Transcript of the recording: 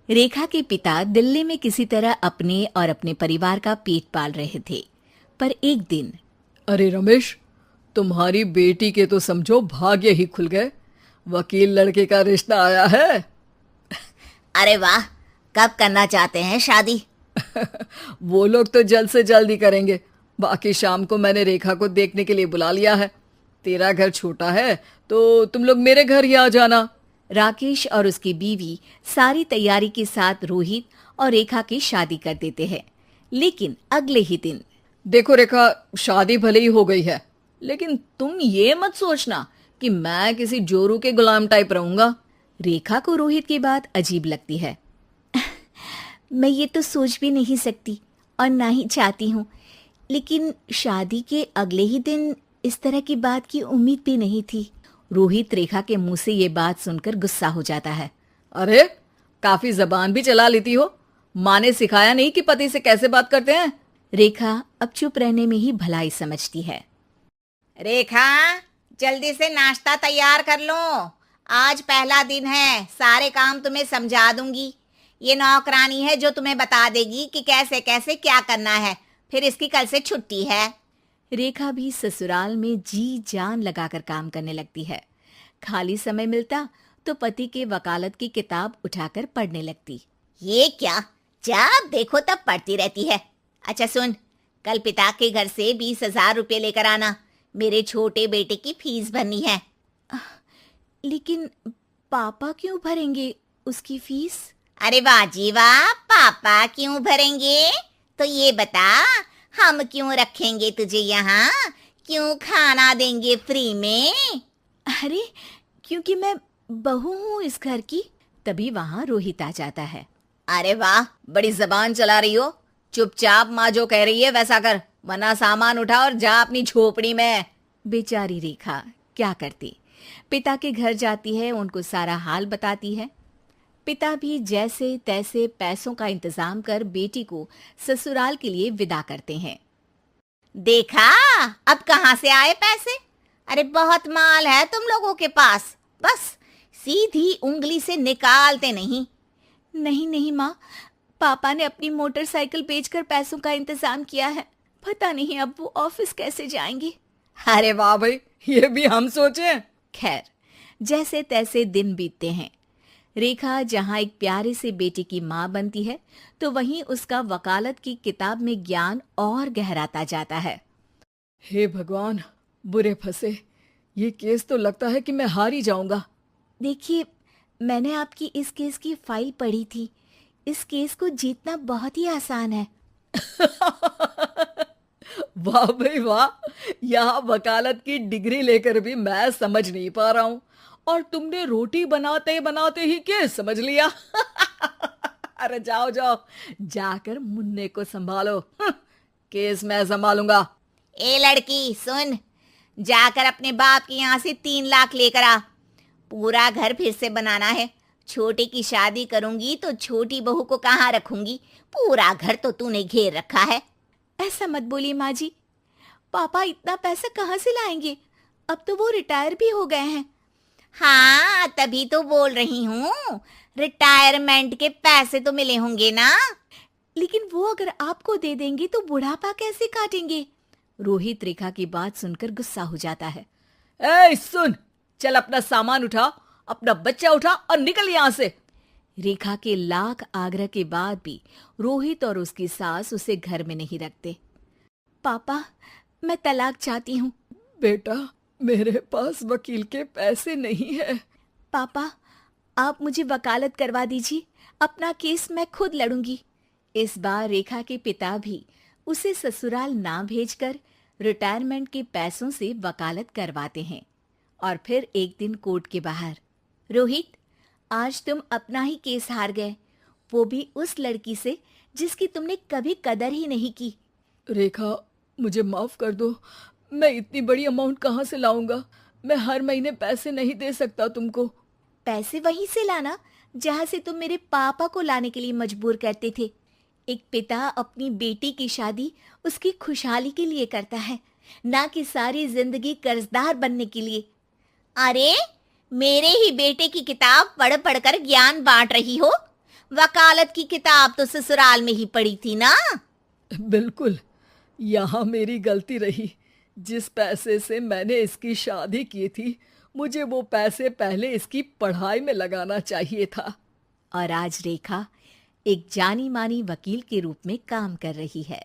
रेखा के पिता दिल्ली में किसी तरह अपने और अपने परिवार का पेट पाल रहे थे। पर एक दिन, अरे रमेश, तुम्हारी बेटी के तो समझो भाग्य ही खुल गए। वकील लड़के का रिश्ता आया है। अरे वाह, कब करना चाहते हैं शादी? वो लोग तो जल्द से जल्द ही करेंगे। बाकी शाम को मैंने रेखा को देखने के लिए बुला लिया है। तेरा घर छोटा है तो तुम लोग मेरे घर ही आ जाना। राकेश और उसकी बीवी सारी तैयारी के साथ रोहित और रेखा की शादी कर देते हैं। लेकिन अगले ही दिन, देखो रेखा, शादी भले ही हो गई है, लेकिन तुम ये मत सोचना कि मैं किसी जोरू के गुलाम टाइप रहूंगा। रेखा को रोहित की बात अजीब लगती है। मैं ये तो सोच भी नहीं सकती और ना ही चाहती हूँ, लेकिन शादी के अगले ही दिन इस तरह की बात की उम्मीद भी नहीं थी। रोहित रेखा के मुंह से ये बात सुनकर गुस्सा हो जाता है। अरे, काफी जबान भी चला लेती हो। माँ ने सिखाया नहीं कि पति से कैसे बात करते हैं? रेखा अब चुप रहने में ही भलाई समझती है। रेखा, जल्दी से नाश्ता तैयार कर लो। आज पहला दिन है, सारे काम तुम्हें समझा दूंगी। ये नौकरानी है जो तुम्हें बता देगी कि कैसे कैसे क्या करना है। फिर इसकी कल से छुट्टी है। रेखा भी ससुराल में जी जान लगाकर काम करने लगती है। खाली समय मिलता तो पति के वकालत की किताब उठाकर पढ़ने लगती। ये क्या, जब देखो तब पढ़ती रहती है। अच्छा सुन, कल पिता के घर से 20,000 रुपये लेकर आना। मेरे छोटे बेटे की फीस भरनी है। लेकिन पापा क्यों भरेंगे उसकी फीस? अरे वाह जी वाह, पापा क्यों भरेंगे? तो ये बता, हम क्यों रखेंगे तुझे यहाँ? क्यों खाना देंगे फ्री में? अरे, क्योंकि मैं बहू हूँ इस घर की। तभी वहाँ रोहित आ जाता है। अरे वाह, बड़ी जबान चला रही हो। चुपचाप माँ जो कह रही है वैसा कर, वरना सामान उठा और जा अपनी झोपड़ी में। बेचारी रेखा क्या करती, पिता के घर जाती है, उनको सारा हाल बताती है। पिता भी जैसे तैसे पैसों का इंतजाम कर बेटी को ससुराल के लिए विदा करते हैं। देखा, अब कहाँ से आए पैसे? अरे बहुत माल है तुम लोगों के पास, बस सीधी उंगली से निकालते नहीं। नहीं नहीं माँ, पापा ने अपनी मोटरसाइकिल बेचकर पैसों का इंतजाम किया है। पता नहीं अब वो ऑफिस कैसे जाएंगे। अरे वाह भाई, ये भी हम सोचे। खैर, जैसे तैसे दिन बीतते हैं। रेखा जहाँ एक प्यारे से बेटे की माँ बनती है, तो वहीं उसका वकालत की किताब में ज्ञान और गहराता जाता है। हे भगवान, बुरे फंसे। ये केस तो लगता है कि मैं हार ही जाऊंगा। देखिए, मैंने आपकी इस केस की फाइल पढ़ी थी। इस केस को जीतना बहुत ही आसान है। वाह भाई वाह, यहाँ वकालत की डिग्री लेकर भी मैं समझ नहीं पा रहा हूँ, और तुमने रोटी बनाते बनाते ही केस समझ लिया। अरे जाओ जाओ, जाकर मुन्ने को संभालो। केस मैं संभालूंगा। ए लड़की सुन, जाकर अपने बाप के यहाँ से 3 लाख लेकर आ। पूरा घर फिर से बनाना है। छोटे की शादी करूंगी तो छोटी बहू को कहाँ रखूंगी? पूरा घर तो तूने घेर रखा है। ऐसा मत बोलिए माँ जी, पापा इतना पैसा कहाँ से लाएंगे? अब तो वो रिटायर भी हो गए हैं। हाँ, तभी तो बोल रही हूँ, रिटायरमेंट के पैसे तो मिले होंगे ना। लेकिन वो अगर आपको दे देंगे तो बुढ़ापा कैसे काटेंगे? रोहित रेखा की बात सुनकर गुस्सा हो जाता है। ए सुन, चल अपना सामान उठा, अपना बच्चा उठा और निकल यहाँ से। रेखा के लाख आग्रह के बाद भी रोहित और उसकी सास उसे घर में नहीं रखते। पापा, मैं तलाक चाहती हूँ। बेटा, मेरे पास वकील के पैसे नहीं है। पापा, आप मुझे वकालत करवा दीजिए, अपना केस मैं खुद लड़ूंगी। इस बार रेखा के पिता भी उसे ससुराल ना भेजकर रिटायरमेंट के पैसों से वकालत करवाते हैं। और फिर एक दिन कोर्ट के बाहर, रोहित, आज तुम अपना ही केस हार गए, वो भी उस लड़की से जिसकी तुमने कभी कदर ही नहीं की। रेखा, मुझे माफ कर दो। मैं इतनी बड़ी अमाउंट कहाँ से लाऊंगा? मैं हर महीने पैसे नहीं दे सकता तुमको। पैसे वहीं से लाना जहाँ से तुम मेरे पापा को लाने के लिए मजबूर करते थे। एक पिता अपनी बेटी की शादी उसकी खुशहाली के लिए करता है, ना कि सारी जिंदगी कर्जदार बनने के लिए। अरे, मेरे ही बेटे की किताब पढ़ पढ़ कर ज्ञान बांट रही हो। वकालत की किताब तो ससुराल में ही पड़ी थी ना। बिल्कुल, यहाँ मेरी गलती रही। जिस पैसे से मैंने इसकी शादी की थी, मुझे वो पैसे पहले इसकी पढ़ाई में लगाना चाहिए था। और आज रेखा एक जानी मानी वकील के रूप में काम कर रही है।